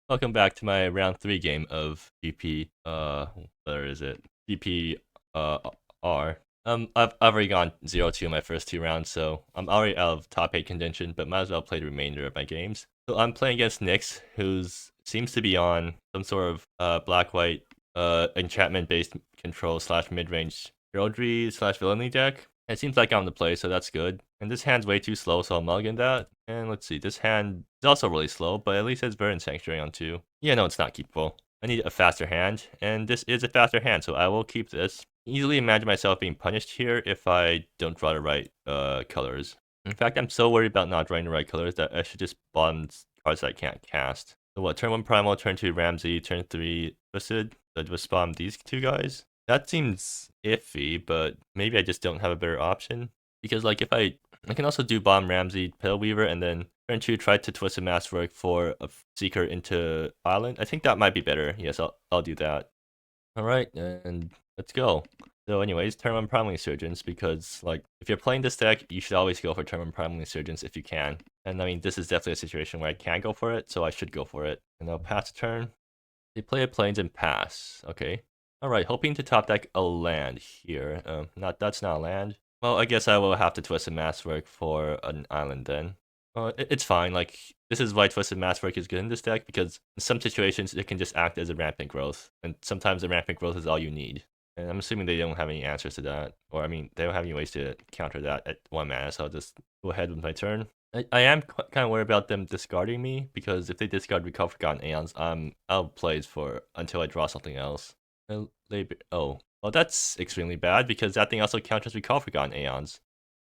Welcome back to my round 3 game of GP, where is it? GP, R. I've already gone 0-2 in my first 2 rounds, so I'm already out of top 8 contention, but might as well play the remainder of my games. So I'm playing against Nyx, who seems to be on some sort of, black-white, enchantment-based control slash mid-range heraldry slash villainy deck. It seems like I'm the play, so that's good. And this hand's way too slow, so I'll mulligan that. And let's see, this hand is also really slow, but at least it's Verdant Sanctuary on 2. Yeah, no, it's not keepable. I need a faster hand, and this is a faster hand, so I will keep this. Easily imagine myself being punished here if I don't draw the right colors. In fact, I'm so worried about not drawing the right colors that I should just bottom cards that I can't cast. So what, turn 1 Primal, turn 2 Ramsey, turn 3 Twisted, so I just bomb these 2 guys? That seems iffy, but maybe I just don't have a better option. Because like if I can also do bomb Ramsey, Pale Weaver, and then turn 2 try to twist a Masterwork for a Seeker into Island. I think that might be better. Yes, I'll do that. Alright, and let's go. So anyways, turn 1 Primal Insurgents, because like if you're playing this deck, you should always go for turn 1 Primal Insurgents if you can. And I mean, this is definitely a situation where I can go for it, so I should go for it. And I'll pass a turn. They play a Plains and pass. Okay. Alright, hoping to top deck a land here. That's not a land. Well, I guess I will have to twist a Masterwork for an island then. It's fine. Like, this is why Twisted Masterwork is good in this deck, because in some situations it can just act as a rampant growth, and sometimes the rampant growth is all you need. And I'm assuming they don't have any answers to that, or I mean, they don't have any ways to counter that at 1 mana, so I'll just go ahead with my turn. I am kind of worried about them discarding me, because if they discard Recall Forgotten Aeons, I'm out of plays for until I draw something else. Oh, well, that's extremely bad, because that thing also counters Recall Forgotten Aeons.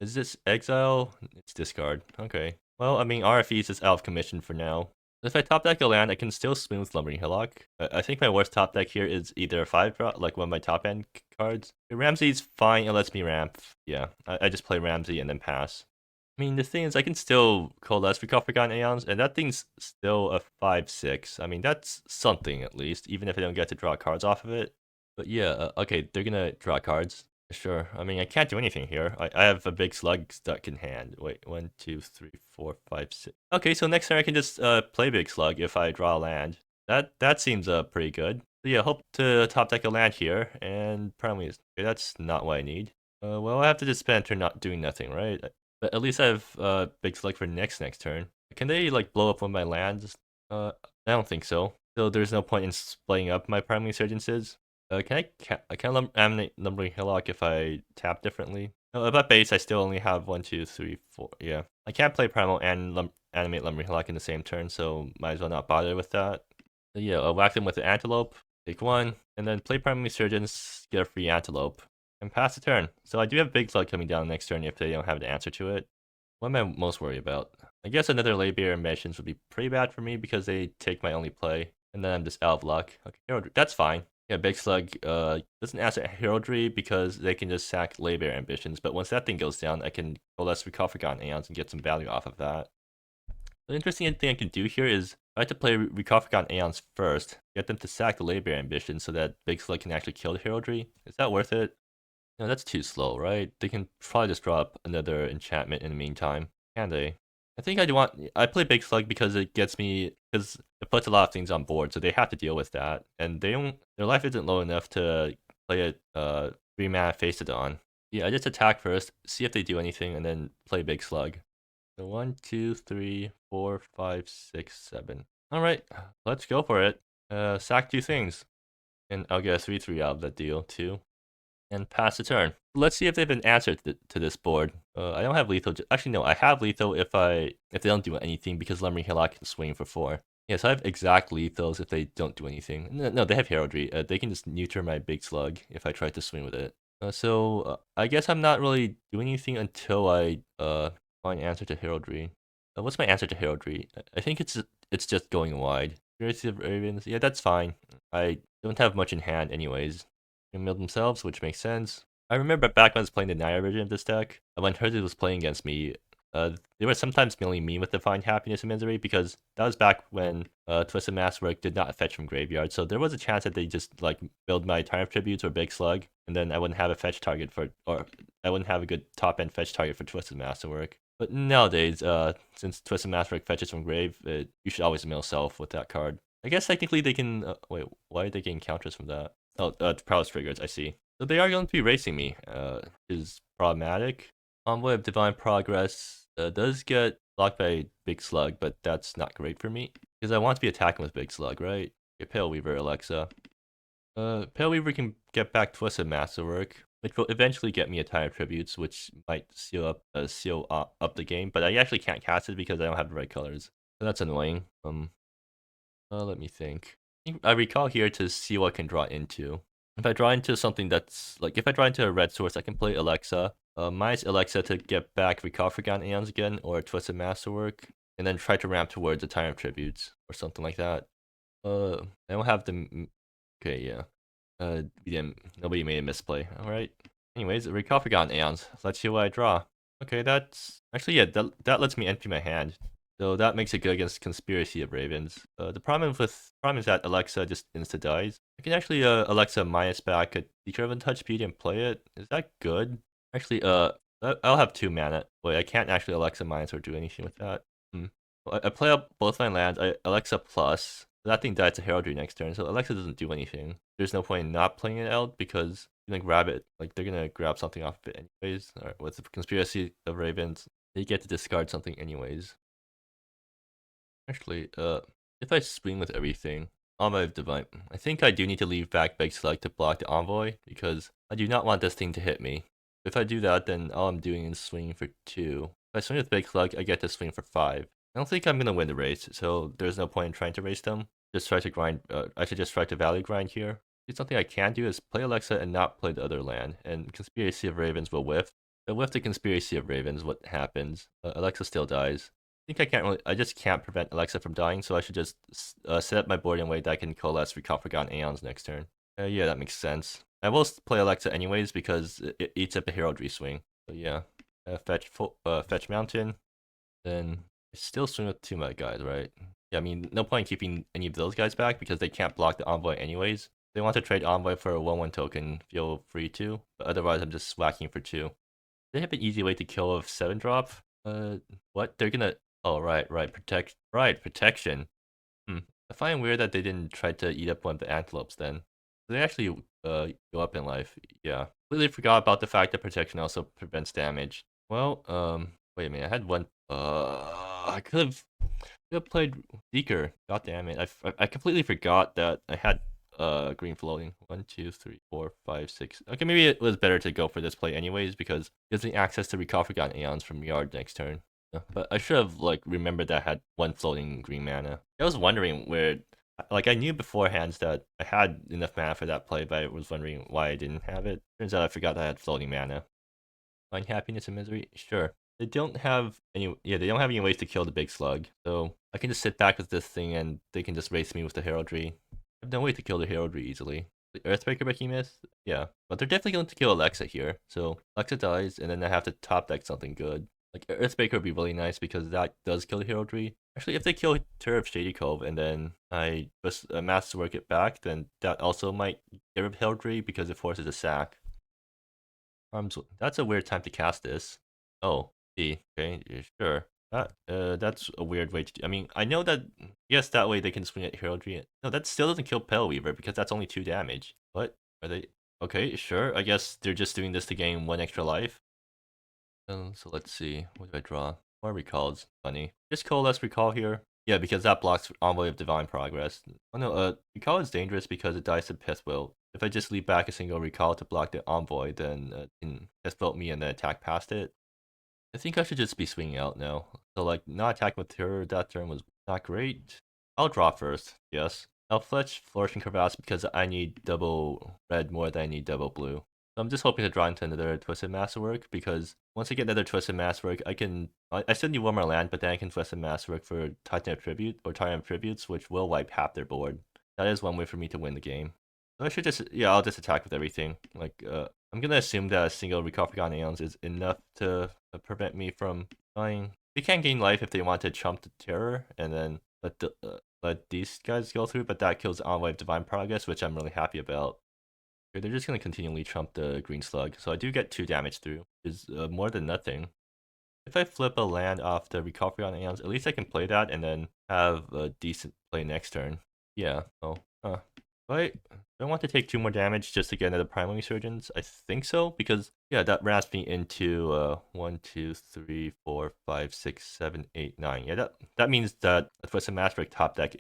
Is this exile? It's discard. Okay. Well, I mean, RFE is out of commission for now. If I top deck a land, I can still smooth Lumbering Hillock. I think my worst top deck here is either a 5-drop, like one of my top end cards. Ramsey's fine, it lets me ramp. Yeah, I just play Ramsey and then pass. I mean, the thing is, I can still coalesce Recall Forgotten Aeons, and that thing's still a 5-6. I mean, that's something at least, even if I don't get to draw cards off of it. But yeah, okay, they're gonna draw cards. Sure. I mean, I can't do anything here. I have a big slug stuck in hand. Wait, 1, 2, 3, 4, 5, 6. Okay, so next turn I can just play big slug if I draw a land. That seems pretty good. So yeah, hope to top deck a land here, and probably okay, that's not what I need. Well, I have to just spend a turn not doing nothing, right? But at least I have big select for next turn. Can they like blow up one of my lands? I don't think so. So there's no point in splitting up my primary insurgences. Can I animate Lumbering Hillock if I tap differently? No, about base I still only have 1, 2, 3, 4. Yeah, I can't play Primal and animate Lumbering Hillock in the same turn, so might as well not bother with that. So yeah, I'll whack them with the Antelope, take 1, and then play Primal Resurgence, get a free Antelope, and pass the turn. So I do have Big Flood coming down next turn if they don't have the answer to it. What am I most worried about? I guess another Labia Emissions would be pretty bad for me because they take my only play, and then I'm just out of luck. Okay, that's fine. Yeah, Big Slug doesn't answer Heraldry because they can just sack Labor Ambitions, but once that thing goes down, I can coalesce Recall Forgotten Aeons and get some value off of that. The interesting thing I can do here is I have to play Recall Forgotten Aeons first, get them to sack the Labor Ambition so that Big Slug can actually kill the Heraldry. Is that worth it? No, that's too slow, right? They can probably just drop another enchantment in the meantime, can they? I think I play Big Slug because it gets me, because it puts a lot of things on board, so they have to deal with that. And their life isn't low enough to play a 3-mana Face It On. Yeah, I just attack first, see if they do anything, and then play Big Slug. So 1, 2, 3, 4, 5, 6, 7. Alright, let's go for it. Sack 2 things. And I'll get a 3/3 out of that deal, too. And pass the turn. Let's see if they have an answer to this board. I don't have lethal. Actually, no, I have lethal if they don't do anything because Lumbering Hillock can swing for 4. Yeah, so I have exact lethals if they don't do anything. No, they have Heraldry. They can just neuter my big slug if I try to swing with it. I guess I'm not really doing anything until I find an answer to Heraldry. What's my answer to Heraldry? I think it's just going wide. Curiosity of Ravens. Yeah, that's fine. I don't have much in hand anyways. Mill themselves, which makes sense. I remember back when I was playing the Naya version of this deck, when Herzog was playing against me, they were sometimes milling me with Divine Happiness and Misery because that was back when Twisted Masterwork did not fetch from graveyard, so there was a chance that they just like build my Triumph Tributes or Big Slug, and then I wouldn't have a fetch target or I wouldn't have a good top end fetch target for Twisted Masterwork. But nowadays, since Twisted Masterwork fetches from grave, you should always mill self with that card. I guess technically they can. Wait, why are they getting counters from that? Oh, prowess triggers. I see. So they are going to be racing me. Is problematic. Envoy of Divine Progress does get blocked by Big Slug, but that's not great for me because I want to be attacking with Big Slug, right? Okay, Pale Weaver, Alexa. Pale Weaver can get back Twisted Masterwork, which will eventually get me a Tire Tributes, which might seal up the game. But I actually can't cast it because I don't have the right colors. So that's annoying. Let me think. I recall here to see what I can draw into. If I draw into something that's like, if I draw into a red source, I can play Alexa. Minus Alexa to get back Recall Forgotten Aeons again, or Twisted Masterwork, and then try to ramp towards a Tyrant Tributes, or something like that. I don't have the. Okay, yeah. We didn't. Nobody made a misplay. All right. Anyways, Recall Forgotten Aeons. Let's see what I draw. Okay, that's actually yeah. That lets me empty my hand. So that makes it good against Conspiracy of Ravens. The problem is that Alexa just insta dies. I can actually Alexa minus back a Teacher of Untouched Beauty and play it. Is that good? Actually, I'll have 2 mana. Wait, I can't actually Alexa minus or do anything with that. Well, I play up both my lands. I Alexa plus. That thing dies to Heraldry next turn, so Alexa doesn't do anything. There's no point in not playing it out because you're gonna grab it. Like they're gonna grab something off of it anyways. Or with the Conspiracy of Ravens, they get to discard something anyways. Actually, if I swing with everything, Envoy of Divine, I think I do need to leave back Big Select to block the Envoy because I do not want this thing to hit me. If I do that, then all I'm doing is swinging for 2. If I swing with Big Select, I get to swing for 5. I don't think I'm gonna win the race, so there's no point in trying to race them. Just try to grind. I should just try to value grind here. Something I can do is play Alexa and not play the other land, and Conspiracy of Ravens will whiff. But with the Conspiracy of Ravens, what happens? Alexa still dies. I think I can't really. I just can't prevent Alexa from dying, so I should just set up my board in a way that I can coalesce Recall Forgotten Aeons next turn. Yeah, that makes sense. I will play Alexa anyways because it eats up a Heraldry swing. So yeah, fetch Mountain. Then I still swing with 2 Mud guys, right? Yeah, I mean, no point keeping any of those guys back because they can't block the Envoy anyways. If they want to trade Envoy for a 1/1 token, feel free to. But otherwise, I'm just whacking for 2. They have an easy way to kill a 7-drop. What? They're gonna. Oh, right. Protection. I find weird that they didn't try to eat up one of the antelopes then. They actually go up in life. Yeah. Completely forgot about the fact that protection also prevents damage. Well, wait a minute. I had one. I could have played Seeker. God damn it. I completely forgot that I had green floating. 1, 2, 3, 4, 5, 6. Okay, maybe it was better to go for this play anyways because it gives me access to Recall Forgotten Aeons from Yard next turn. But I should have like remembered that I had 1 floating green mana. I was wondering where, like I knew beforehand that I had enough mana for that play, but I was wondering why I didn't have it. Turns out I forgot that I had floating mana. Find happiness and misery? Sure. They don't have any. Yeah, they don't have any ways to kill the big slug, so I can just sit back with this thing and they can just race me with the heraldry. I have no way to kill the heraldry easily. The Earthbreaker Behemoth? Yeah, but they're definitely going to kill Alexa here. So Alexa dies, and then I have to top deck something good. Like Earthbreaker would be really nice because that does kill the heraldry. Actually, if they kill Tour of Shady Cove and then I just Masterwork it back, then that also might get rid of heraldry because it forces a sack. That's a weird time to cast this. Oh, see, okay, yeah, sure. That's a weird way to. I mean, I know that. Yes, that way they can swing at heraldry. No, that still doesn't kill Pale Weaver because that's only 2 damage. What are they? Okay, sure. I guess they're just doing this to gain 1 extra life. So let's see. What do I draw? More recalls. Funny. Just coalesce recall here. Yeah, because that blocks Envoy of Divine Progress. Oh no, recall is dangerous because it dies to Pithwilt. If I just leave back a single recall to block the Envoy, then it can Pithwilt me and then attack past it. I think I should just be swinging out now. So like, not attacking with Terror that turn was not great. I'll draw first, yes. I'll fetch Flourishing Crevasse because I need double red more than I need double blue. So I'm just hoping to draw into another Twisted Masterwork because once I get another Twisted Masterwork, I still need one more land, but then I can Twisted Masterwork for Titan of Tribute or Titan of Tributes, which will wipe half their board. That is one way for me to win the game. So I should just, yeah, I'll just attack with everything. Like, I'm gonna assume that a single Recall Forgotten Aeons is enough to prevent me from dying. They can gain life if they want to chump the Terror and then let these guys go through, but that kills Envoy of Divine Progress, which I'm really happy about. They're just going to continually trump the green slug, so I do get 2 damage through, which is more than nothing. If I flip a land off the Recall Forgotten Aeons, at least I can play that and then have a decent play next turn. Yeah. Oh. Right. Do I want to take 2 more damage just to get another Primal Resurgence? I think so, because yeah, that ramps me into 1, 2, 3, 4, 5, 6, 7, 8, 9. Yeah, that means that the Twisted Master top deck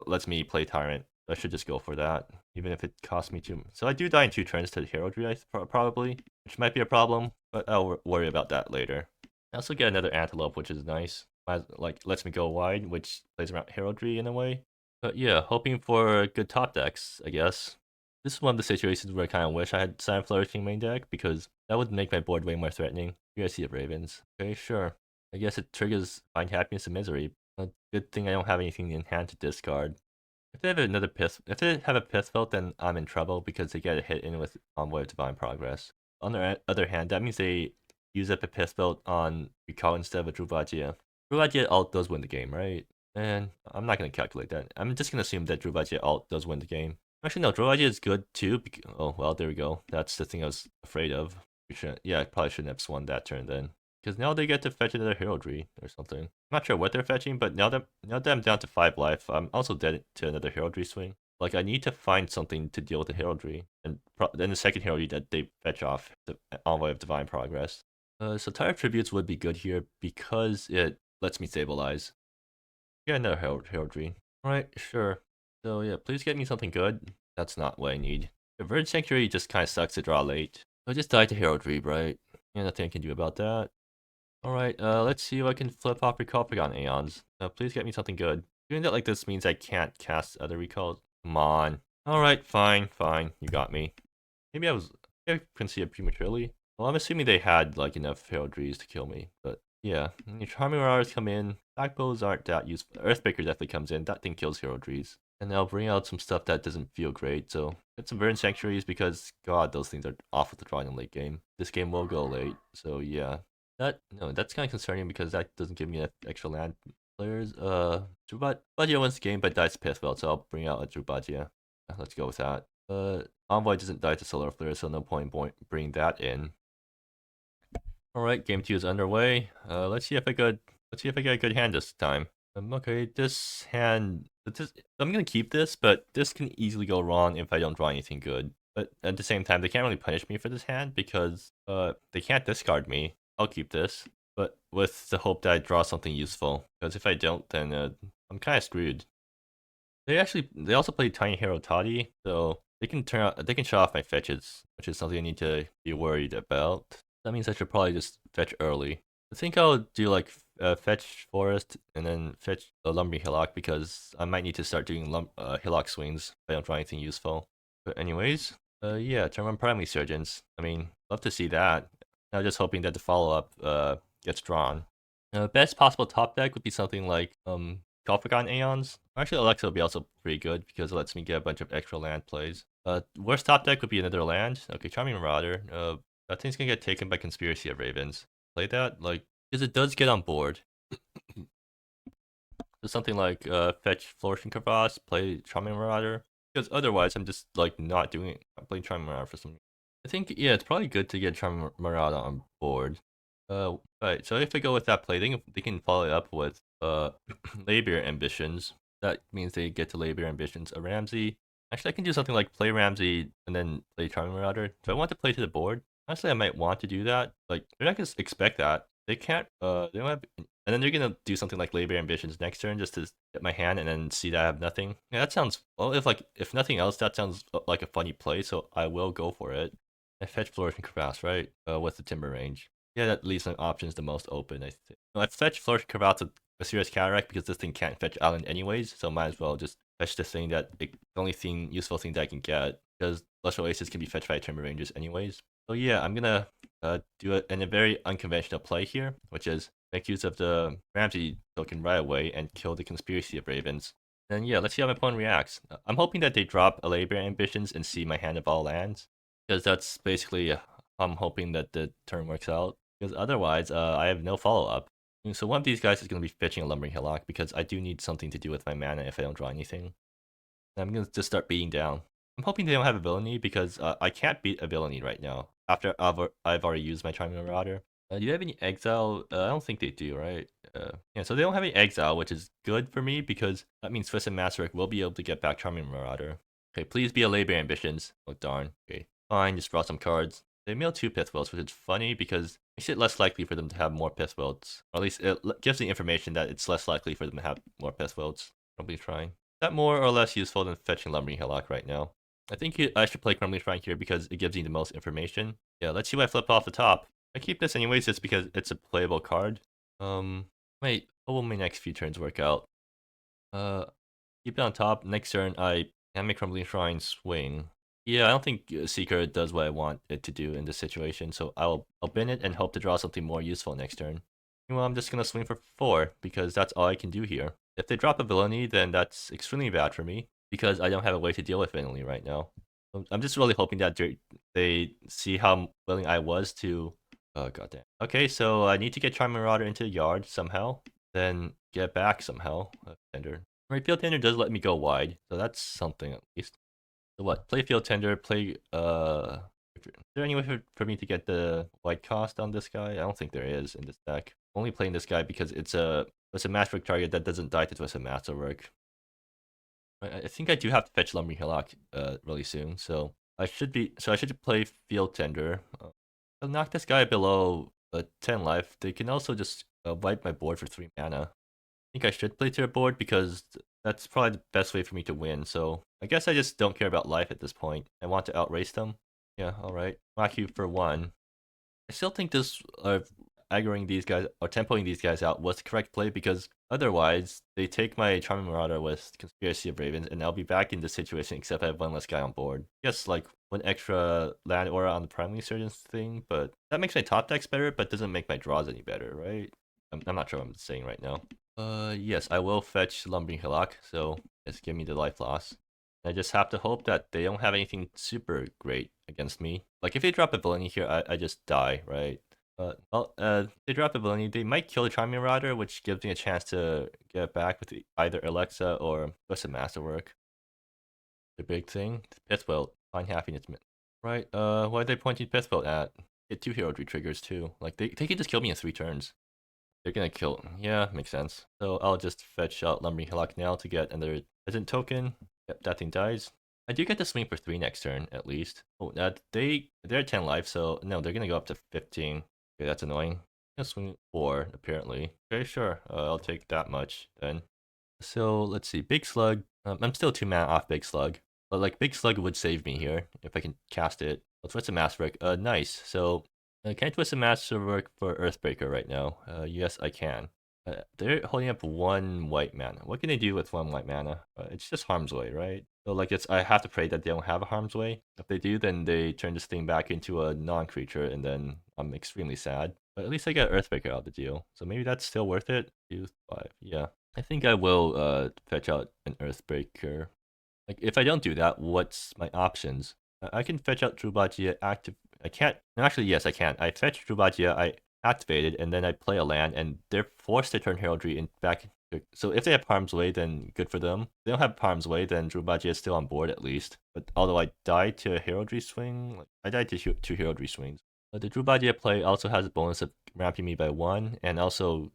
lets me play Tyrant. I should just go for that, even if it costs me 2. So I do die in 2 turns to the Heraldry, probably, which might be a problem, but I'll worry about that later. I also get another Antelope, which is nice. Like, lets me go wide, which plays around Heraldry in a way. But yeah, hoping for good top decks, I guess. This is one of the situations where I kind of wish I had Silent Flourishing main deck, because that would make my board way more threatening. Here I see it, Ravens. Okay, sure. I guess it triggers Find Happiness and Misery. A good thing I don't have anything in hand to discard. If they have a Pith Belt, then I'm in trouble because they get a hit in with Envoy of Divine Progress. On the other hand, that means they use up a Pith Belt on Recall instead of a Druvagia. Druvagia alt does win the game, right? And I'm not going to calculate that. I'm just going to assume that Druvagia alt does win the game. Actually, no, Druvagia is good too. Oh, well, there we go. That's the thing I was afraid of. I probably shouldn't have swung that turn then. Because now they get to fetch another Heraldry or something. I'm not sure what they're fetching, but now that I'm down to 5 life, I'm also dead to another Heraldry swing. Like, I need to find something to deal with the Heraldry. And then the second Heraldry that they fetch off, the Envoy of Divine Progress. So Tire Tributes would be good here because it lets me stabilize. Yeah, another Heraldry. Alright, sure. So yeah, please get me something good. That's not what I need. The Verdant Sanctuary just kind of sucks to draw late. So I just died to Heraldry, right? Yeah, nothing I can do about that. Alright, let's see if I can flip off Recall on Aeons. Please get me something good. Doing that like this means I can't cast other recalls. Come on. Alright, fine, you got me. Maybe I couldn't see it prematurely. Well, I'm assuming they had like enough Heraldries to kill me, but yeah. Your Charming Marauders come in. Backbows aren't that useful. Earthbreaker definitely comes in. That thing kills Heraldries. And they'll bring out some stuff that doesn't feel great, so get some Verdant Sanctuaries because god, those things are awful to draw in late game. This game will go late, so yeah. That's kind of concerning because that doesn't give me enough extra land players. Drubadia wins the game but dies to Pithbelt, so I'll bring out a Drubadia. Let's go with that. Envoy doesn't die to Solar Flare, so no point bringing that in. Alright, game 2 is underway. Let's see if I get a good hand this time. Okay, this hand, I'm gonna keep this, but this can easily go wrong if I don't draw anything good. But at the same time, they can't really punish me for this hand because they can't discard me. I'll keep this, but with the hope that I draw something useful. Because if I don't, then I'm kind of screwed. They also play Tiny Hero Toddy, so they can shut off my fetches, which is something I need to be worried about. That means I should probably just fetch early. I think I'll do like fetch Forest and then fetch a Lumbering Hillock because I might need to start doing Hillock swings if I don't draw anything useful. But anyways, yeah, turn on Prime Resurgence. I mean, love to see that. I'm just hoping that the follow-up gets drawn. Best possible top deck would be something like Forgotten Aeons. Actually, Alexa would be also pretty good because it lets me get a bunch of extra land plays. Worst top deck would be another land. Okay, Charming Marauder. That thing's gonna get taken by Conspiracy of Ravens. Play that, like, because it does get on board. So something like fetch Flourishing Crevasse, play Charming Marauder. Because otherwise, I'm just like not doing it. I'm playing Charming Marauder for some reason. I think yeah, it's probably good to get Charming Marauder on board. Right. So if I go with that play, they can follow it up with Labor Ambitions. That means they get to Labor Ambitions a Ramsey. Actually, I can do something like play Ramsey and then play Charming Marauder. Do I want to play to the board? Honestly, I might want to do that. Like, they're not gonna expect that. They can't. They don't have. And then they're gonna do something like Labor Ambitions next turn just to get my hand and then see that I have nothing. Yeah, that sounds well. If nothing else, that sounds like a funny play. So I will go for it. I fetch Flourishing Crevasse, right? With the Timber range. Yeah, that leaves my options the most open, I think. No, I fetch Flourish Crevasse a serious Cataract because this thing can't fetch Island anyways, so might as well just fetch the thing the only useful thing that I can get, because Lush Oasis can be fetched by Timber Rangers anyways. So yeah, I'm gonna do it in a very unconventional play here, which is make use of the Ramsey token right away and kill the Conspiracy of Ravens. And yeah, let's see how my opponent reacts. I'm hoping that they drop a Labor Ambitions and see my hand of all lands, because that's basically I'm hoping that the turn works out. Because otherwise, I have no follow-up. So one of these guys is going to be fetching a Lumbering Hillock because I do need something to do with my mana if I don't draw anything. And I'm going to just start beating down. I'm hoping they don't have a villainy because I can't beat a villainy right now after I've already used my Charming Marauder. Do you have any exile? I don't think they do, right? Yeah, so they don't have any exile, which is good for me because that means Swiss and Masterwork will be able to get back Charming Marauder. Okay, please be a labor ambitions. Oh darn. Okay, fine. Just draw some cards. They mill 2 Pithwells, which is funny because it makes it less likely for them to have more Pithwells. Or at least it gives the information that it's less likely for them to have more Pithwells. Probably trying. Is that more or less useful than fetching Lumbering Hillock right now? I think I should play Crumbling Shrine here because it gives me the most information. Yeah, let's see what I flip off the top. I keep this anyways just because it's a playable card. Wait, how will my next few turns work out? Keep it on top. Next turn, I can make Crumbling Shrine swing. Yeah, I don't think Seeker does what I want it to do in this situation, so I'll bin it and hope to draw something more useful next turn. Well, I'm just gonna swing for 4 because that's all I can do here. If they drop a villainy, then that's extremely bad for me because I don't have a way to deal with villainy right now. I'm just really hoping that they see how willing I was to. Oh goddamn. Okay, so I need to get Charming Marauder into the yard somehow, then get back somehow. Tender. Right, Field Tender does let me go wide, so that's something at least. So what? Play Field Tender. Play. Is there any way for me to get the white cost on this guy? I don't think there is in this deck. I'm only playing this guy because it's a masterwork target that doesn't die to Twisted Masterwork. I think I do have to fetch Lumbering Hillock really soon, so I should play Field Tender. I'll knock this guy below 10 life. They can also just wipe my board for 3 mana. I think I should play to their board because that's probably the best way for me to win. So I guess I just don't care about life at this point. I want to outrace them. Yeah, alright. Whack you for 1. I still think this aggroing these guys or tempoing these guys out was the correct play because otherwise they take my Charming Marauder with Conspiracy of Ravens and I'll be back in this situation except I have one less guy on board. Yes, like 1 extra land aura on the Primal Surgeons thing, but that makes my top decks better but doesn't make my draws any better, right? I'm not sure what I'm saying right now. Yes, I will fetch Lumbering Hillock, so just give me the life loss. I just have to hope that they don't have anything super great against me. Like if they drop a villainy here, I just die, right? They drop a villainy, they might kill the Charming Marauder, which gives me a chance to get back with either Alexa or Twisted Masterwork. The big thing, Pithwell, find happiness. Right, what are they pointing Pithwell at? Get 2 heraldry triggers too. Like they can just kill me in 3 turns. They're gonna kill. Yeah, makes sense. So I'll just fetch out Lumbering Hillock now to get another peasant token. Yep, that thing dies. I do get to swing for 3 next turn, at least. Oh, they're at 10 life, so no, they're gonna go up to 15. Okay, that's annoying. I'm gonna swing 4, apparently. Okay, sure. I'll take that much then. So let's see. Big Slug. I'm still 2 mana off Big Slug. But like Big Slug would save me here if I can cast it. Let's Twist a Masterwork. Nice. So can I Twist a Masterwork for Earthbreaker right now? Yes, I can. They're holding up 1 white mana. What can they do with 1 white mana? It's just Harm's Way, right? So like I have to pray that they don't have a Harm's Way. If they do, then they turn this thing back into a non-creature, and then I'm extremely sad. But at least I got Earthbreaker out of the deal. So maybe that's still worth it. 2, 5, yeah. I think I will fetch out an Earthbreaker. Like if I don't do that, what's my options? I can fetch out Drubagia active. I can't. No, actually, yes, I can. I fetch Drubagia. I activate it, and then I play a land, and they're forced to turn heraldry in back. So if they have Harm's Way, then good for them. If they don't have Harm's Way, then Drubagia is still on board at least. But although I died to a heraldry swing, like, I died to 2 heraldry swings. The Drubagia play also has a bonus of ramping me by 1, and also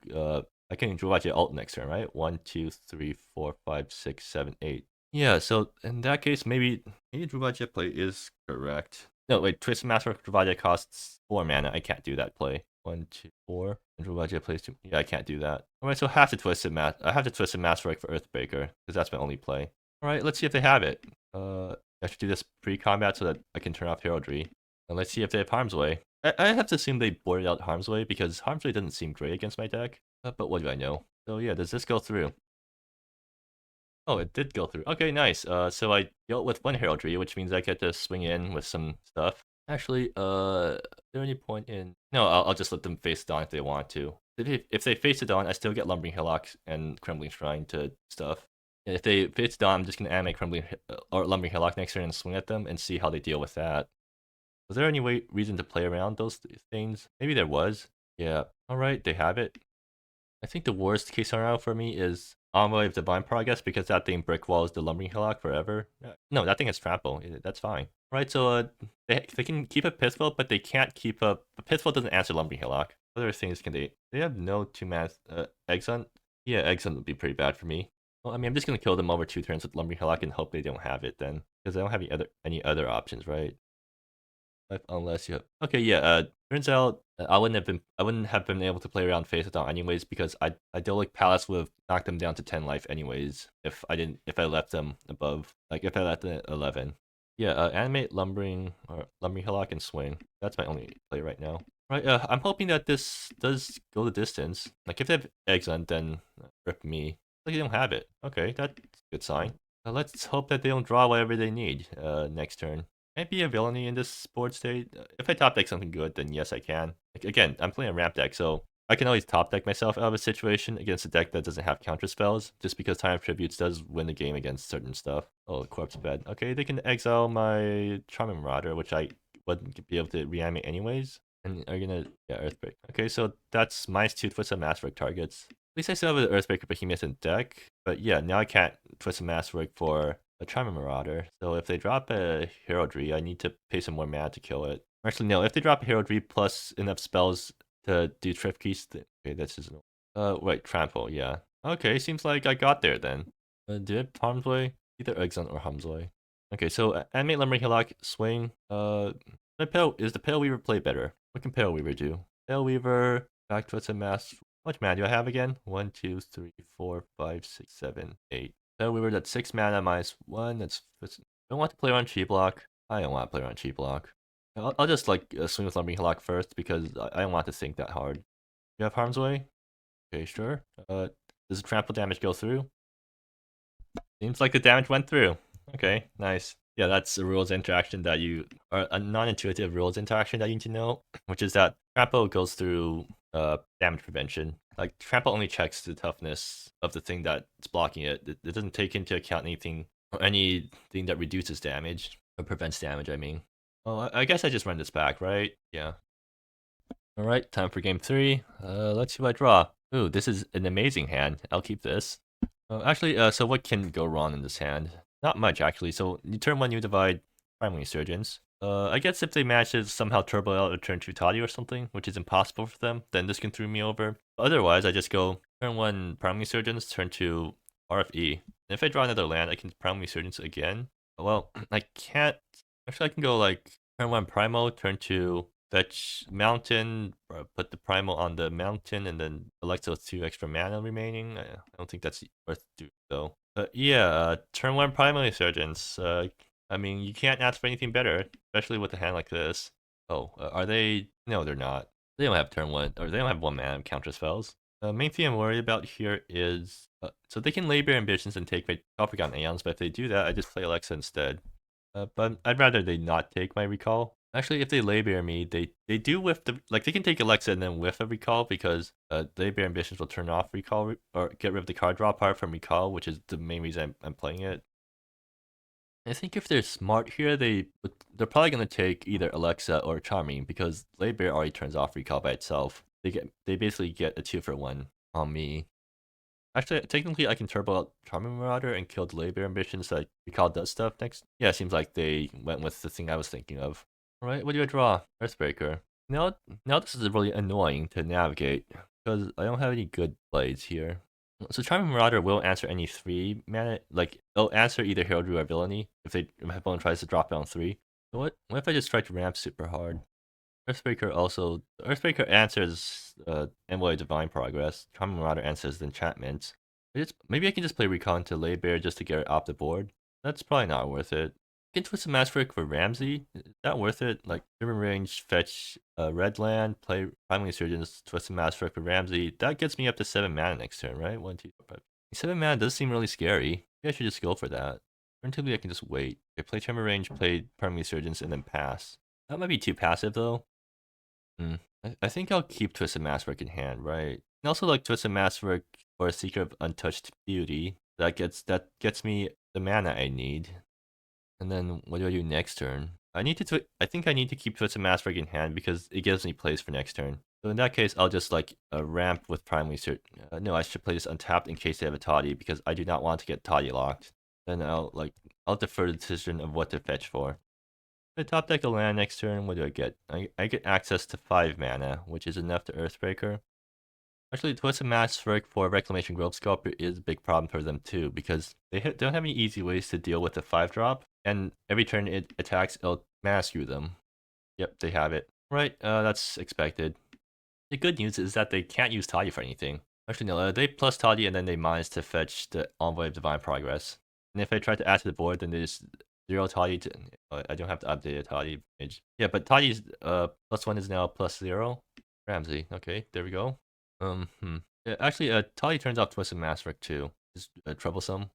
I can Drubagia ult next turn, right? 1, 2, 3, 4, 5, 6, 7, 8. Yeah, so in that case, maybe Drubagia play is correct. No, wait, Twisted Masterwork Drubagia costs 4 mana. I can't do that play. 1, 2, 4. And Drubagia plays 2. Yeah, I can't do that. Alright, so I have to Twisted Masterwork for Earthbreaker, because that's my only play. Alright, let's see if they have it. I should do this pre-combat so that I can turn off heraldry. And let's see if they have Harm's Way. I have to assume they boarded out Harm's Way, because Harm's Way doesn't seem great against my deck. But what do I know? So yeah, does this go through? Oh, it did go through. Okay, nice. So I dealt with 1 heraldry, which means I get to swing in with some stuff. Actually, is there any point in... No, I'll just let them face Dawn if they want to. If they face the Dawn, I still get Lumbering Hillock and Crumbling Shrine to stuff. And if they face Dawn, I'm just going to animate Crumbling or Lumbering Hillock next turn and swing at them and see how they deal with that. Was there any reason to play around those things? Maybe there was. Yeah. Alright, they have it. I think the worst case scenario for me is Envoy of Divine Progress because that thing brick walls the Lumbering Hillock forever. No, that thing has trample. That's fine. Right, so they can keep a Pithwell, but they can't keep a Pithwell doesn't answer Lumbering Hillock. other things can they have no 2-mana Exxon? Yeah, Exxon would be pretty bad for me. Well, I mean, I'm just gonna kill them over 2 turns with Lumbering Hillock and hope they don't have it then, because I don't have any other options, right? Unless you have... Okay, yeah. Turns out I wouldn't have been able to play around Face Down anyways because Idyllic Palace would have knocked them down to 10 life anyways if I left them above, like if I left them at 11. Yeah, animate Lumbering Hillock and swing. That's my only play right now. Right, I'm hoping that this does go the distance. Like if they have Exxon, then rip me. Like they don't have it. Okay, that's a good sign. Let's hope that they don't draw whatever they need next turn. Can I be a villainy in this board state? If I top deck something good, then yes, I can. Like, again, I'm playing a ramp deck, so I can always top deck myself out of a situation against a deck that doesn't have counter spells, just because Time of Tributes does win the game against certain stuff. Oh, Corpse Bed. Okay, they can exile my Charming Marauder, which I wouldn't be able to reanimate anyways. And are gonna... Yeah, Earthbreak. Okay, so that's -2 Twist of Masterwork targets. At least I still have the Earthbreaker Behemoth in deck. But yeah, now I can't Twist of Masterwork for a Charming Marauder. So if they drop a Heraldry, I need to pay some more mana to kill it. Actually, no, if they drop a Heraldry plus enough spells to do Thrift Keys, okay, that's just... wait, Trample, yeah. Okay, seems like I got there then. Do it Harmsway? Either Exxon or Harmsway. Okay, so animate Lumbering Hillock, swing. Is the Pale Weaver play better? What can Pale Weaver do? Pale Weaver, back to a mass. How much mana do I have again? 1, 2, 3, 4, 5, 6, 7, 8. Pale Weaver, that's 6 mana -1. That's... I don't want to play around Chi Block. I don't want to play around Chi Block. I'll just like swing with Lumbering Hillock first because I don't want to think that hard. You have Harm's Way? Okay, sure. Does the trample damage go through? Seems like the damage went through. Okay, nice. Yeah, that's a rules interaction that you... or a non-intuitive rules interaction that you need to know, which is that trample goes through damage prevention. Like, trample only checks the toughness of the thing that's blocking it. It doesn't take into account anything that reduces damage, or prevents damage, I mean. Oh, I guess I just run this back, right? Yeah. Alright, time for game 3. Let's see what I draw. Ooh, this is an amazing hand. I'll keep this. Actually, so what can go wrong in this hand? Not much, actually. So, you turn 1, you divide Primary Surgeons. I guess if they manage to somehow turbo out a turn 2 Toddy or something, which is impossible for them, then this can throw me over. Otherwise, I just go turn 1 Primary Surgeons, turn 2 RFE. And if I draw another land, I can Primary Surgeons again. Well, I can't... Actually, I can go like turn 1 Primo, turn 2 fetch mountain, put the primal on the mountain, and then elect those 2 extra mana remaining. I don't think that's worth doing though. But yeah, turn 1 primary surgeons. I mean, you can't ask for anything better, especially with a hand like this. Oh, are they? No, they're not. They don't have turn 1, or they don't have 1 mana counter spells. The main thing I'm worried about here is, so they can labor ambitions and take my Coppergon Aeons, but if they do that, I just play Alexa instead. But I'd rather they not take my recall. Actually, if they Labor me, they do whiff the... Like, they can take Alexa and then whiff a recall because Labor Ambitions will turn off recall or get rid of the card draw part from recall, which is the main reason I'm playing it. I think if they're smart here, they're probably going to take either Alexa or Charming because Labor already turns off recall by itself. They basically get a 2-for-1 on me. Actually, technically, I can turbo out Charming Marauder and kill the Labor Ambitions so recall does stuff next. Yeah, it seems like they went with the thing I was thinking of. Alright, what do I draw? Earthbreaker. Now this is really annoying to navigate because I don't have any good plays here. So Charming Marauder will answer any 3 mana, like it'll answer either Heraldry or Villainy if my opponent tries to drop down 3. So what if I just try to ramp super hard? Earthbreaker answers Envoy of Divine Progress. Charming Marauder answers the Enchantments. Maybe I can just play Recon to Labor just to get it off the board. That's probably not worth it. I can Twist of Masterwork for Ramsey. Is that worth it? Like, River Range, fetch red land, play Primary Surgeons, Twist of Masterwork for Ramsey. That gets me up to 7 mana next turn, right? 1, 2, 4, 5. 7 mana does seem really scary. Maybe I should just go for that. Alternatively, I can just wait. Okay, play Tremor Range, play Primary Surgeons, and then pass. That might be too passive, though. I think I'll keep Twist of Masterwork in hand, right? And also, like, Twist of Masterwork for a Seeker of Untouched Beauty. That gets me the mana I need. And then what do I do next turn? I think I need to keep Twist of Masterwork in hand because it gives me plays for next turn. So in that case, I'll just like ramp with Primary Search. No, I should play this untapped in case they have a Toddy because I do not want to get Toddy locked. Then I'll defer the decision of what to fetch for. If I top deck a land next turn, what do I get? I get access to 5 mana, which is enough to Earthbreaker. Actually, Twisted Masswork for Reclamation Grove Sculptor is a big problem for them too, because they don't have any easy ways to deal with the 5-drop, and every turn it attacks, it'll mana screw them. Yep, they have it. Right, that's expected. The good news is that they can't use Toddy for anything. Actually, no, they plus Toddy and then they minus to fetch the Envoy of Divine Progress. And if I try to add to the board, then they just 0 Toddy to... I don't have to update a Toddy image. Yeah, but Toddy's +1 is now +0. Ramsey, okay, there we go. Yeah, actually, Toddy turns off Twisted Masswork too. It's troublesome.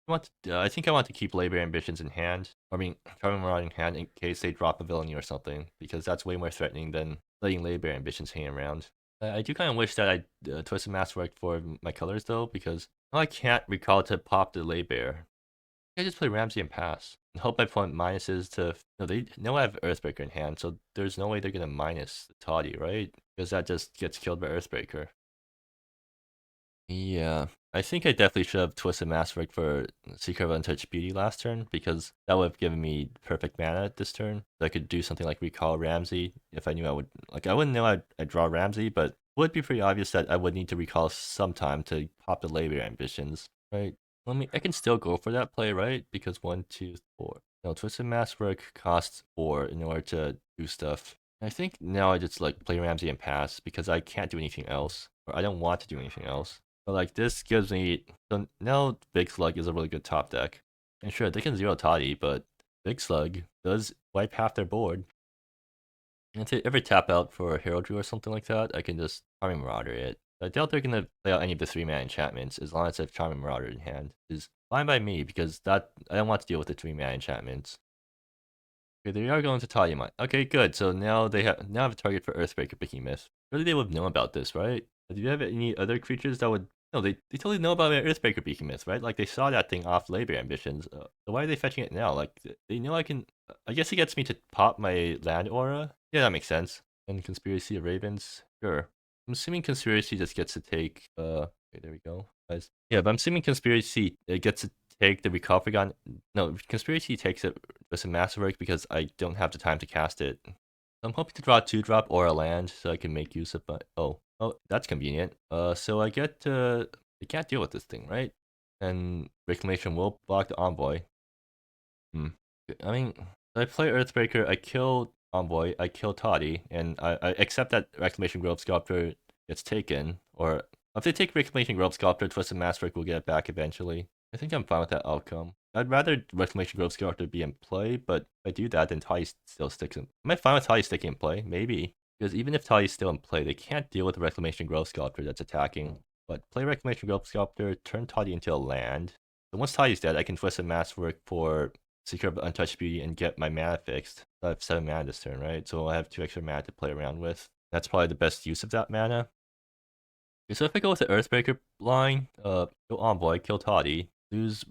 I think I want to keep Labor Ambitions in hand. I mean, Charming Marauder in hand in case they drop a villainy or something, because that's way more threatening than letting Labor Ambitions hang around. I do kind of wish that I Twisted Masswork for my colors though, because now I can't recall to pop the Labor. I just play Ramsey and pass. And hope my opponent minuses to... No, they know I have Earthbreaker in hand, so there's no way they're gonna minus the Toddy, right? Because that just gets killed by Earthbreaker. Yeah, I think I definitely should have Twisted Masswork for Secret of Untouched Beauty last turn, because that would have given me perfect mana this turn. So I could do something like recall Ramsey if I knew I would... Like, I wouldn't know I'd draw Ramsey, but it would be pretty obvious that I would need to recall sometime to pop the Labor Ambitions, right? I can still go for that play, right? Because 1, 2, 4. No, Twisted Masswork costs 4 in order to do stuff. I think now I just like play Ramsey and pass because I can't do anything else, or I don't want to do anything else. But like this gives me... So now Big Slug is a really good top deck. And sure, they can 0 Toddy, but Big Slug does wipe half their board. And if they ever tap out for a Heraldry or something like that, I can just Charming Marauder it. I doubt they're gonna play out any of the 3-mana enchantments as long as I have Charming Marauder in hand. Is fine by me because that I don't want to deal with the 3-mana enchantments. Okay, they are going to Toddy mine. Okay, good. So now they have a target for Earthbreaker Behemoth. Really, they would know about this, right? Do you have any other creatures that would... No, they totally know about Earthbreaker Behemoth, right? Like, they saw that thing off Labor Ambitions. So why are they fetching it now? Like, they know I can... I guess it gets me to pop my land aura. Yeah, that makes sense. And Conspiracy of Ravens? Sure. I'm assuming Conspiracy just gets to take... Okay, there we go. Guys. Yeah, but I'm assuming Conspiracy it gets to take the Recall Forgotten... No, Conspiracy takes it with a Masterwork because I don't have the time to cast it. I'm hoping to draw a 2-drop or a land so I can make use of my... Oh, that's convenient. So I get to... I can't deal with this thing, right? And Reclamation will block the Envoy. I mean, I play Earthbreaker, I kill Envoy, I kill Toddy, and I accept that Reclamation Grove Sculptor gets taken, or if they take Reclamation Grove Sculptor, Twisted Masswork will get it back eventually. I think I'm fine with that outcome. I'd rather Reclamation Grove Sculptor be in play, but if I do that, then Toddy still sticks in... Am I fine with Toddy sticking in play? Maybe. Because even if Toddy's still in play, they can't deal with the Reclamation Grove Sculptor that's attacking. But play Reclamation Grove Sculptor, turn Toddy into a land. So once Toddy's dead, I can Twisted Masswork for Secret of Untouched Beauty and get my mana fixed. I have 7 mana this turn, right? So I have 2 extra mana to play around with. That's probably the best use of that mana. Okay, so if I go with the Earthbreaker line, kill Envoy, kill Toddy, lose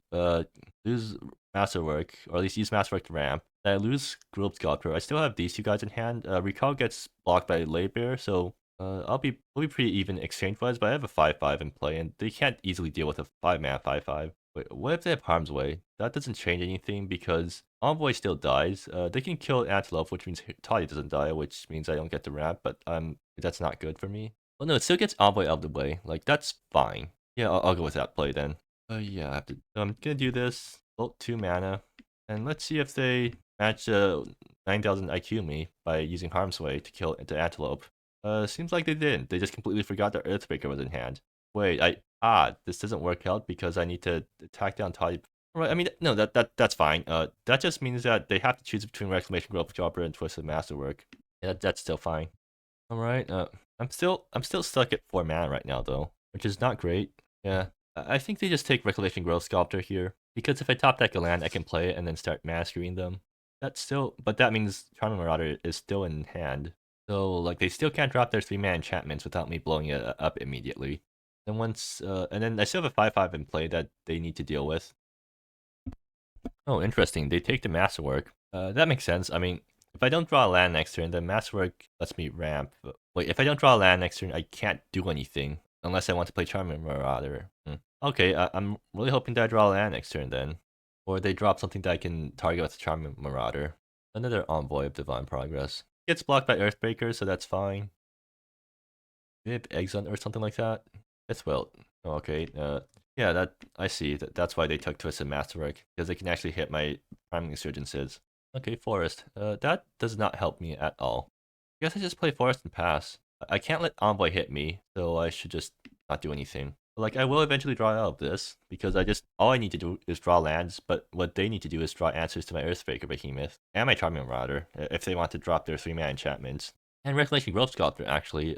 Masterwork, or at least use Masterwork to ramp. Then I lose Grove Sculptor. I still have these 2 guys in hand. Recall gets blocked by Labor, so we'll be pretty even exchange-wise, but I have a 5/5 in play, and they can't easily deal with a 5-mana 5/5. Wait, what if they have Harm's Way? That doesn't change anything because Envoy still dies. They can kill Antelope, which means Toddy doesn't die, which means I don't get the ramp, but that's not good for me. Well, no, it still gets Envoy out of the way. Like, that's fine. Yeah, I'll go with that play then. Yeah, I have to... I'm gonna do this. Bolt 2 mana. And let's see if they match 9,000 IQ me by using Harm's Way to kill the Antelope. Seems like they didn't. They just completely forgot that Earthbreaker was in hand. Wait, this doesn't work out because I need to attack down Toddy. Right, I mean, no, that's fine. That just means that they have to choose between Reclamation Grove Sculptor and Twisted Masterwork. Yeah, that's still fine. Alright, I'm still stuck at 4 mana right now though, which is not great. Yeah, I think they just take Reclamation Grove Sculptor here, because if I top deck a land, I can play it and then start massacring them. But that means Charming Marauder is still in hand. So, like, they still can't drop their 3-mana enchantments without me blowing it up immediately. Then and then I still have a 5/5 in play that they need to deal with. Oh, interesting. They take the Masterwork. That makes sense. I mean, if I don't draw a land next turn, then Masterwork lets me ramp. Wait, if I don't draw a land next turn, I can't do anything unless I want to play Charming Marauder. Okay, I'm really hoping that I draw a land next turn then. Or they drop something that I can target with Charming Marauder. Another Envoy of Divine Progress. Gets blocked by Earthbreaker, so that's fine. Maybe Exile or something like that. It's Wilt. Okay, yeah, that I see. That's why they took Twisted Masterwork, because they can actually hit my Priming Insurgences. Okay, Forest. That does not help me at all. I guess I just play Forest and pass. I can't let Envoy hit me, so I should just not do anything. Like, I will eventually draw out of this, because all I need to do is draw lands, but what they need to do is draw answers to my Earthbreaker Behemoth, and my Charming Marauder, if they want to drop their 3-mana enchantments. And Reclamation Grove Sculptor, actually,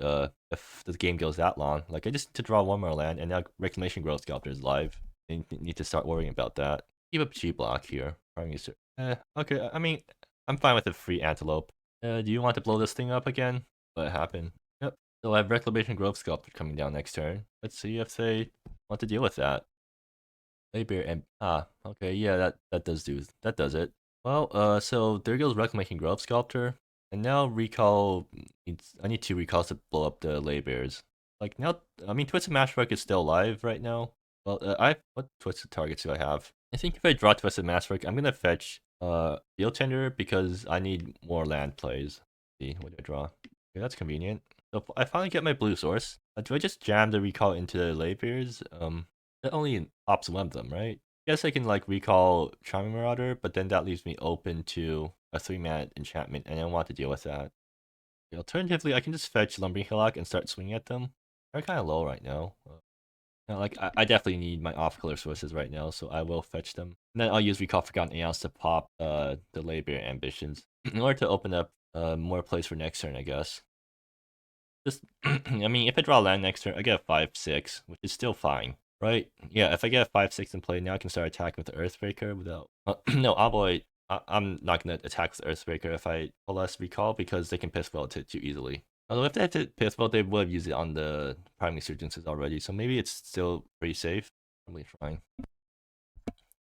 if the game goes that long. Like, I just need to draw one more land, and now Reclamation Grove Sculptor is live. I need to start worrying about that. Keep up G block here. Okay, I mean, I'm fine with a free Antelope. Do you want to blow this thing up again? What happened? Yep. So I have Reclamation Grove Sculptor coming down next turn. Let's see if they want to deal with that. Labor and okay, yeah, that does it. Well, so there goes Reclamation Grove Sculptor. And now recall I need 2 recalls to blow up the Laybears. Like now, I mean, Twisted Masterwork is still alive right now. Well, what Twisted targets do I have? I think if I draw Twisted Masterwork, I'm gonna fetch Field Tender because I need more land plays. Let's see, what do I draw? Okay, that's convenient. So I finally get my blue source. Do I just jam the recall into the Laybears? That only pops one of them, right? I guess I can like recall Charming Marauder, but then that leaves me open to a 3-mana enchantment, and I don't want to deal with that. Alternatively, I can just fetch Lumbering Hillock and start swinging at them. They're kind of low right now. Like I definitely need my off-color sources right now, so I will fetch them. And then I'll use Recall Forgotten Aeons to pop the Labor Ambitions in order to open up more plays for next turn, I guess. Just, I mean, if I draw land next turn, I get a 5/6, which is still fine. Right? Yeah, if I get a 5/6 in play, now I can start attacking with the Earthbreaker without... no, I'm not going to attack with the Earthbreaker if I pull less recall because they can piss vault it too easily. Although if they had to piss vault, they would have used it on the Priming Insurgences already, so maybe it's still pretty safe. Probably trying.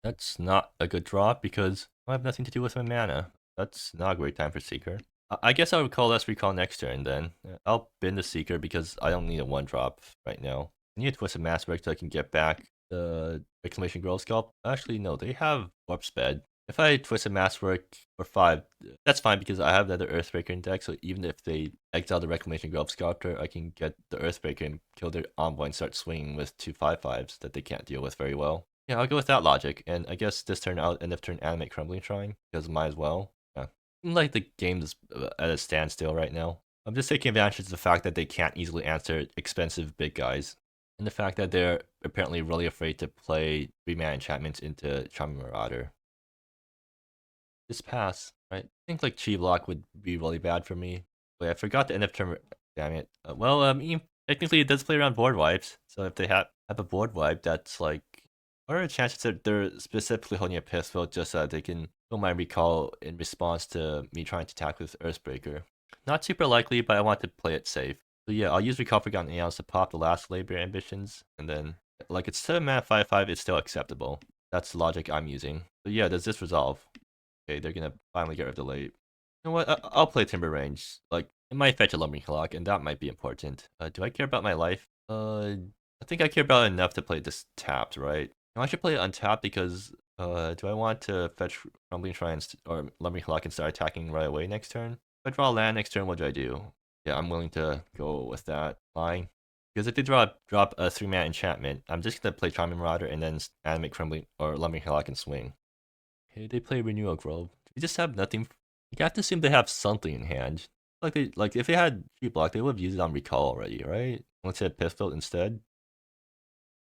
That's not a good draw because I have nothing to do with my mana. That's not a great time for Seeker. I guess I would call less recall next turn then. I'll bin the Seeker because I don't need a 1-drop right now. I need a Twisted Masterwork so I can get back the Reclamation Grove Sculpt. Actually, no, they have Warp Sped. If I Twisted Masterwork for 5, that's fine because I have another Earthbreaker in deck, so even if they exile the Reclamation Grove Sculptor, I can get the Earthbreaker and kill their Envoy and start swinging with 2 5/5s that they can't deal with very well. Yeah, I'll go with that logic, and I guess this turn I'll end of turn Animate Crumbling Shrine, because might as well. Yeah. Like the game is at a standstill right now. I'm just taking advantage of the fact that they can't easily answer expensive big guys. And the fact that they're apparently really afraid to play 3-mana enchantments into Charming Marauder. Just pass, right? I think like Chi block would be really bad for me. Wait, I forgot the end of turn. Damn it. Technically it does play around board wipes. So if they have a board wipe, that's like, what are the chances that they're specifically holding a pistol just so that they can kill my recall in response to me trying to attack with Earthbreaker? Not super likely, but I want to play it safe. So yeah, I'll use Recall Forgotten Aeons to pop the last Labor Ambitions, and then, like, it's 7-mana 5/5, it's still acceptable. That's the logic I'm using. So yeah, does this resolve? Okay, they're gonna finally get rid of the late. You know what, I'll play Timber Range. Like, it might fetch a Lumbering Hillock, and that might be important. Do I care about my life? I think I care about it enough to play this tapped, right? No, I should play it untapped because, do I want to fetch Crumbling Shrines or Lumbering Hillock and start attacking right away next turn? If I draw land next turn, what do I do? Yeah, I'm willing to go with that line. Because if they drop a 3-mana enchantment, I'm just gonna play Charming Marauder and then animate Crumbling or Lumbering Hillock and swing. Okay, they play Renewal Grove. They just have nothing. You have to assume they have something in hand. Like if they had G block, they would have used it on recall already, right? Once they had pistol instead.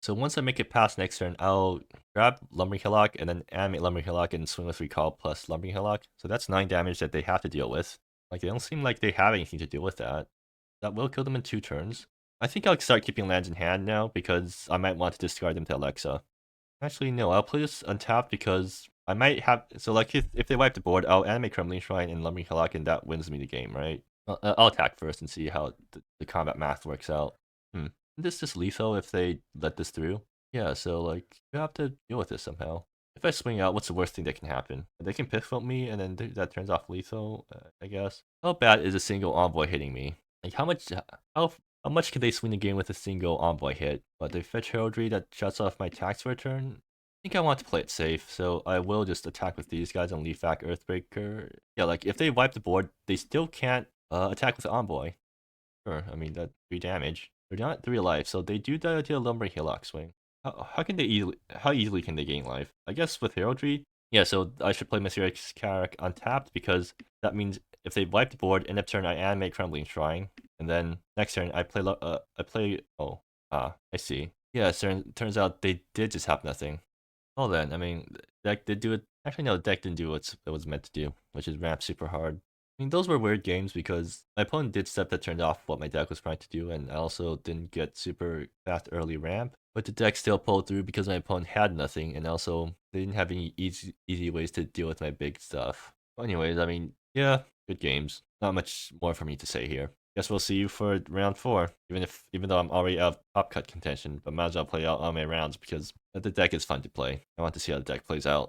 So once I make it past next turn, I'll grab Lumbering Hillock and then animate Lumbering Hillock and swing with recall plus Lumbering Hillock. So that's 9 damage that they have to deal with. Like, they don't seem like they have anything to do with that. That will kill them in 2 turns. I think I'll start keeping lands in hand now, because I might want to discard them to Alexa. Actually, no, I'll play this untapped because I might have... So, like, if they wipe the board, I'll animate Crumbling Shrine and Lumbering Hillock, and that wins me the game, right? I'll attack first and see how the combat math works out. This is lethal if they let this through. Yeah, so, like, you have to deal with this somehow. If I swing out, what's the worst thing that can happen? They can pistol me, and then that turns off lethal, I guess. How bad is a single Envoy hitting me? Like, how much can they swing the game with a single Envoy hit? But they fetch Heraldry that shuts off my tax for a turn? think I want to play it safe, so I will just attack with these guys and leave back Earthbreaker. Yeah, like if they wipe the board, they still can't attack with Envoy. Sure, I mean that 3 damage. They're not 3 life, so they do the Lumbering Hillock swing. How can they how easily can they gain life? I guess with Heraldry. Yeah, so I should play Mysterious Carrack untapped because that means if they wipe the board, end of turn I animate Crumbling Shrine, and then next turn I play I see. Yeah, so turns out they did just have nothing. Well then, I mean, the deck did do it. Actually, no, the deck didn't do what it was meant to do, which is ramp super hard. I mean, those were weird games because my opponent did stuff that turned off what my deck was trying to do, and I also didn't get super fast early ramp. But the deck still pulled through because my opponent had nothing, and also they didn't have any easy ways to deal with my big stuff. But anyways, I mean, yeah, good games. Not much more for me to say here. Guess we'll see you for round 4. Even though I'm already out of top cut contention, but might as well play out all my rounds because the deck is fun to play. I want to see how the deck plays out.